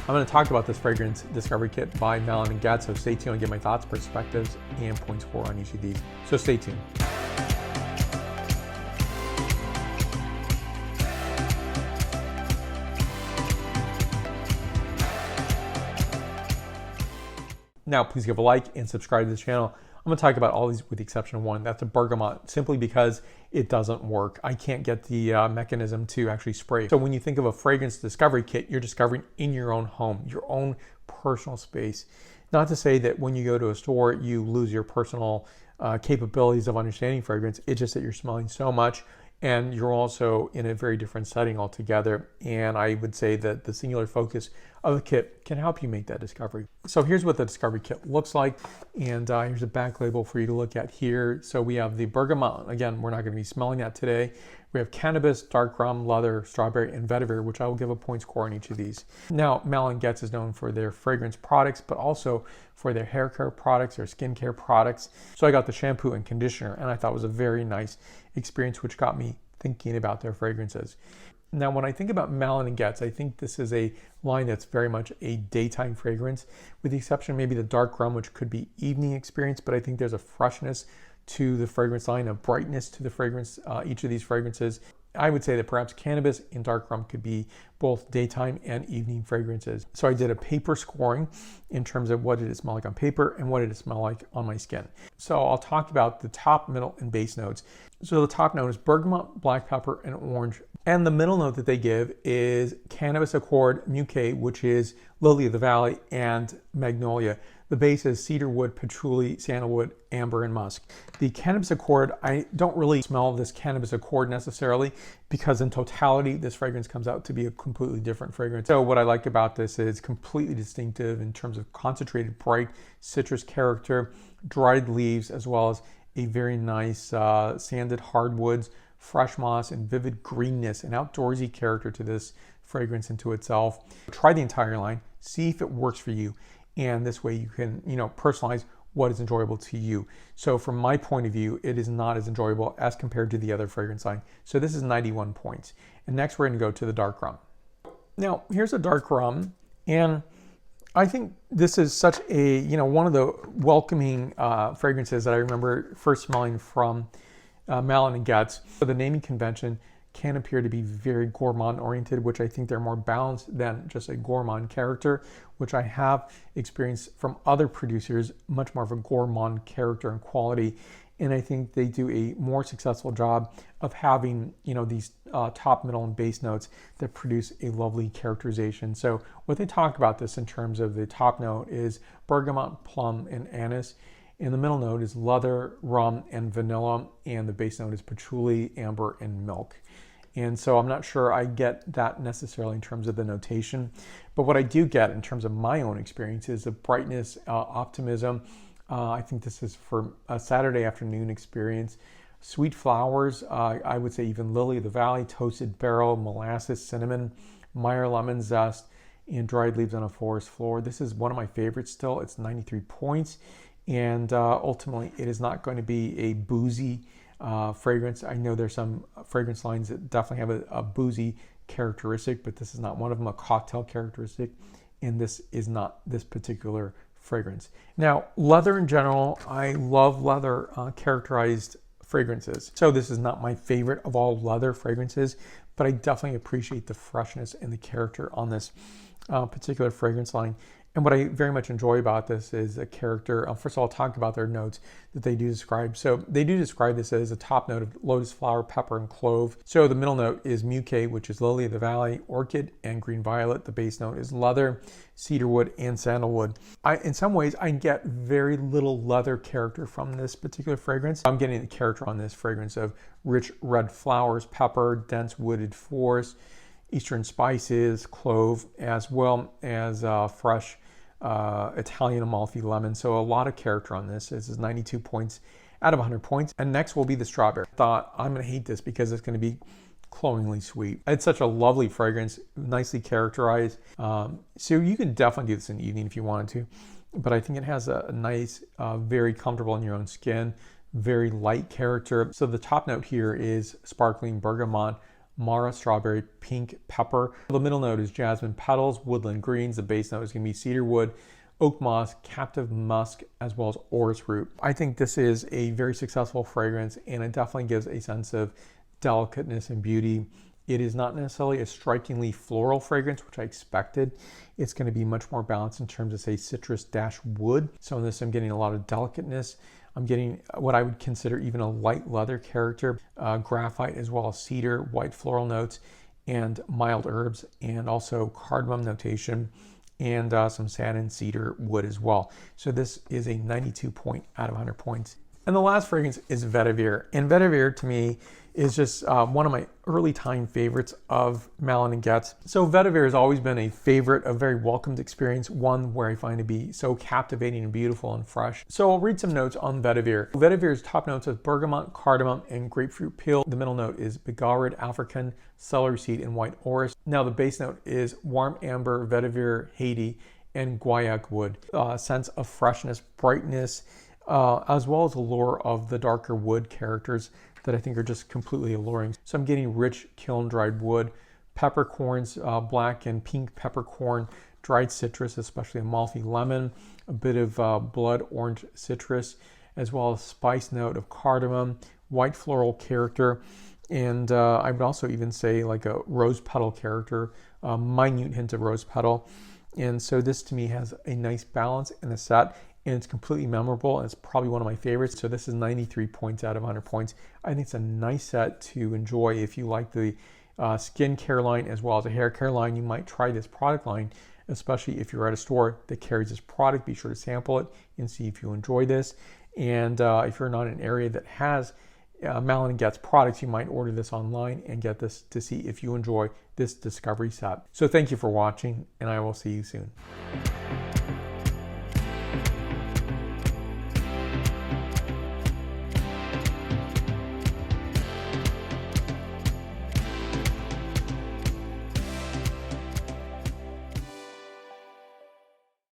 I'm going to talk about this fragrance discovery kit by Malin+Goetz, so stay tuned and get my thoughts, perspectives, and point score on each of these. So stay tuned. Now, please give a like and subscribe to this channel. I'm going to talk about all these with the exception of one. That's a bergamot, simply because it doesn't work. I can't get the mechanism to actually spray. So when you think of a fragrance discovery kit, you're discovering in your own home, your own personal space. Not to say that when you go to a store, you lose your personal capabilities of understanding fragrance. It's just that you're smelling so much, and you're also in a very different setting altogether. And I would say that the singular focus of the kit can help you make that discovery. So here's what the discovery kit looks like. And here's a back label for you to look at here. So we have the bergamot. Again, we're not going to be smelling that today. We have cannabis, dark rum, leather, strawberry, and vetiver, which I will give a point score on each of these. Now, Malin+Goetz is known for their fragrance products, but also for their hair care products, their skincare products. So I got the shampoo and conditioner, and I thought it was a very nice experience, which got me thinking about their fragrances. Now, when I think about Malin+Goetz, I think this is a line that's very much a daytime fragrance, with the exception of maybe the dark rum, which could be evening experience, but I think there's a freshness to the fragrance line, a brightness to the fragrance, each of these fragrances. I would say that perhaps cannabis and dark rum could be both daytime and evening fragrances. So I did a paper scoring in terms of what did it smell like on paper and what did it smell like on my skin. So I'll talk about the top, middle, and base notes. So the top note is bergamot, black pepper, and orange. And the middle note that they give is cannabis accord, muquet, which is lily of the valley, and magnolia. The base is cedarwood, patchouli, sandalwood, amber, and musk. The cannabis accord, I don't really smell this cannabis accord necessarily, because in totality, this fragrance comes out to be a completely different fragrance. So what I like about this is completely distinctive in terms of concentrated, bright citrus character, dried leaves, as well as a very nice sanded hardwoods, fresh moss, and vivid greenness, and outdoorsy character to this fragrance into itself. Try the entire line, see if it works for you, and this way you can, personalize what is enjoyable to you. So from my point of view, it is not as enjoyable as compared to the other fragrance line. So this is 91 points. And next we're going to go to the dark rum. Now, here's a dark rum, and I think this is such a, one of the welcoming fragrances that I remember first smelling from Malin+Goetz. So the naming convention can appear to be very gourmand oriented, which I think they're more balanced than just a gourmand character, which I have experienced from other producers, much more of a gourmand character and quality. And I think they do a more successful job of having, these top, middle, and base notes that produce a lovely characterization. So what they talk about this in terms of the top note is bergamot, plum, and anise. And the middle note is leather, rum, and vanilla. And the base note is patchouli, amber, and milk. And so I'm not sure I get that necessarily in terms of the notation. But what I do get in terms of my own experience is a brightness, optimism. I think this is for a Saturday afternoon experience. Sweet flowers, I would say even lily of the valley, toasted barrel, molasses, cinnamon, Meyer lemon zest, and dried leaves on a forest floor. This is one of my favorites still. It's 93 points. And ultimately, it is not going to be a boozy fragrance. I know there's some fragrance lines that definitely have a boozy characteristic, but this is not one of them, a cocktail characteristic. And this is not this particular fragrance. Now, leather in general, I love leather characterized fragrances. So this is not my favorite of all leather fragrances, but I definitely appreciate the freshness and the character on this particular fragrance line. And what I very much enjoy about this is a character. First of all, I'll talk about their notes that they do describe. So they do describe this as a top note of lotus flower, pepper, and clove. So the middle note is muquet, which is lily of the valley, orchid, and green violet. The base note is leather, cedarwood, and sandalwood. In some ways, I get very little leather character from this particular fragrance. I'm getting the character on this fragrance of rich red flowers, pepper, dense wooded forest, eastern spices, clove, as well as fresh Italian Amalfi lemon. So a lot of character on this. This is 92 points out of 100 points. And next will be the strawberry. I thought I'm going to hate this because it's going to be cloyingly sweet. It's such a lovely fragrance, nicely characterized. So you can definitely do this in the evening if you wanted to. But I think it has a nice, very comfortable in your own skin, very light character. So the top note here is sparkling bergamot, Mara strawberry, pink pepper. The middle note is jasmine petals, woodland greens. The base note is going to be cedar wood, oak moss, captive musk, as well as orris root. I think this is a very successful fragrance, and it definitely gives a sense of delicateness and beauty. It is not necessarily a strikingly floral fragrance, which I expected. It's going to be much more balanced in terms of, say, citrus-wood. So in this, I'm getting a lot of delicateness. I'm getting what I would consider even a light leather character, graphite as well as cedar, white floral notes, and mild herbs, and also cardamom notation, and some satin cedar wood as well. So this is a 92 point out of 100 points. And the last fragrance is Vetiver. And Vetiver to me is just one of my early time favorites of Malin+Goetz. So Vetiver has always been a favorite, a very welcomed experience, one where I find to be so captivating and beautiful and fresh. So I'll read some notes on Vetiver. Vetiver's top notes is bergamot, cardamom, and grapefruit peel. The middle note is begarid, African, celery seed, and white orris. Now the base note is warm amber, Vetiver, Haiti, and guaiac wood. Sense of freshness, brightness, as well as allure of the darker wood characters that I think are just completely alluring. So I'm getting rich kiln-dried wood, peppercorns, black and pink peppercorn, dried citrus, especially Amalfi lemon, a bit of blood orange citrus, as well as spice note of cardamom, white floral character, and I would also even say like a rose petal character, a minute hint of rose petal. And so this to me has a nice balance in the set, and it's completely memorable, and it's probably one of my favorites. So this is 93 points out of 100 points. I think it's a nice set to enjoy if you like the skin care line as well as a hair care line. You might try this product line, especially if you're at a store that carries this product. Be sure to sample it and see if you enjoy this. And if you're not in an area that has Malin+Goetz products, you might order this online and get this to see if you enjoy this discovery set. So thank you for watching, and I will see you soon.